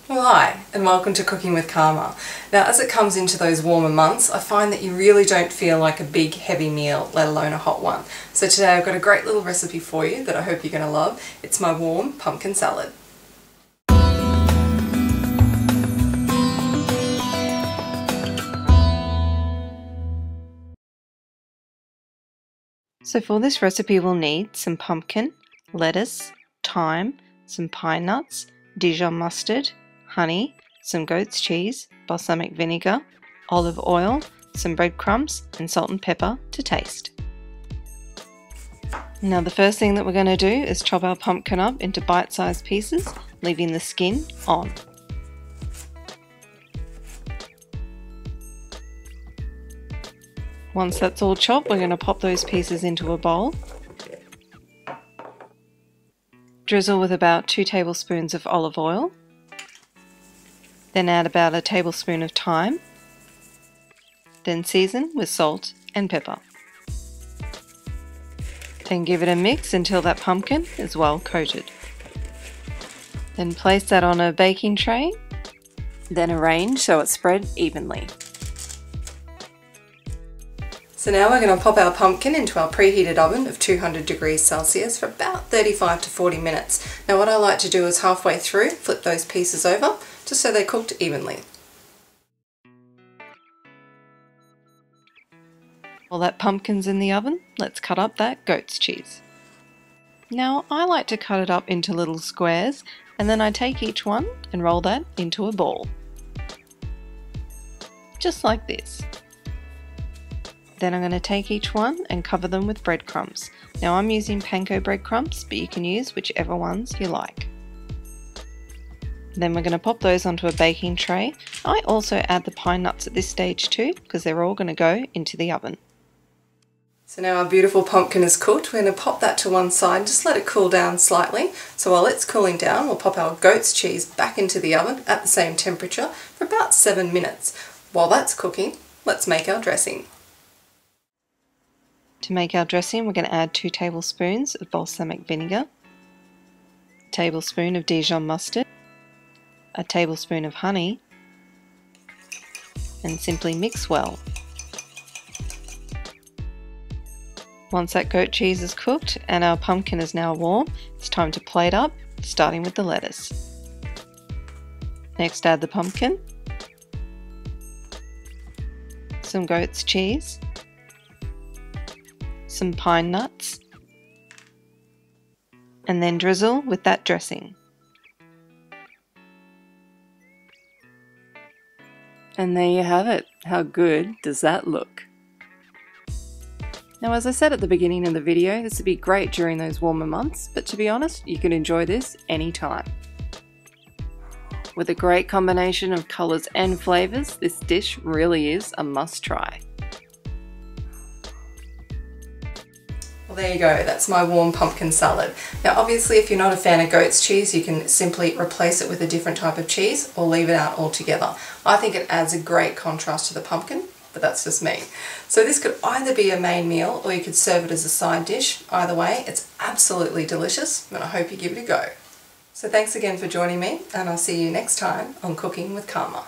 Well, hi and welcome to Cooking with Karma. Now, as it comes into those warmer months, I find that you really don't feel like a big heavy meal, let alone a hot one. So today I've got a great little recipe for you that I hope you're going to love. It's my warm pumpkin salad. So for this recipe we'll need some pumpkin, lettuce, thyme, some pine nuts, Dijon mustard, honey, some goat's cheese, balsamic vinegar, olive oil, some breadcrumbs and salt and pepper to taste. Now the first thing that we're going to do is chop our pumpkin up into bite-sized pieces, leaving the skin on. Once that's all chopped, we're going to pop those pieces into a bowl. Drizzle with about 2 tablespoons of olive oil. Then add about a tablespoon of thyme. Then season with salt and pepper. Then give it a mix until that pumpkin is well coated. Then place that on a baking tray. Then arrange so it's spread evenly. So now we're going to pop our pumpkin into our preheated oven of 200 degrees Celsius for about 35 to 40 minutes. Now what I like to do is halfway through, flip those pieces over, just so they're cooked evenly. While that pumpkin's in the oven, let's cut up that goat's cheese. Now I like to cut it up into little squares, and then I take each one and roll that into a ball. Just like this. Then I'm going to take each one and cover them with breadcrumbs. Now I'm using panko breadcrumbs, but you can use whichever ones you like. Then we're going to pop those onto a baking tray. I also add the pine nuts at this stage too, because they're all going to go into the oven. So now our beautiful pumpkin is cooked. We're going to pop that to one side, just let it cool down slightly. So while it's cooling down, we'll pop our goat's cheese back into the oven at the same temperature for about 7 minutes. While that's cooking, let's make our dressing. To make our dressing, we're going to add 2 tablespoons of balsamic vinegar, a tablespoon of Dijon mustard, a tablespoon of honey, and simply mix well. Once that goat cheese is cooked and our pumpkin is now warm, it's time to plate up, starting with the lettuce. Next add the pumpkin, some goat's cheese, some pine nuts, and then drizzle with that dressing. And there you have it. How good does that look? Now, as I said at the beginning of the video, this would be great during those warmer months, but to be honest, you can enjoy this anytime. With a great combination of colours and flavours, this dish really is a must-try. Well, there you go, that's my warm pumpkin salad. Now obviously if you're not a fan of goat's cheese, you can simply replace it with a different type of cheese or leave it out altogether. I think it adds a great contrast to the pumpkin, but that's just me. So this could either be a main meal or you could serve it as a side dish. Either way, it's absolutely delicious and I hope you give it a go. So thanks again for joining me and I'll see you next time on Cooking with Karma.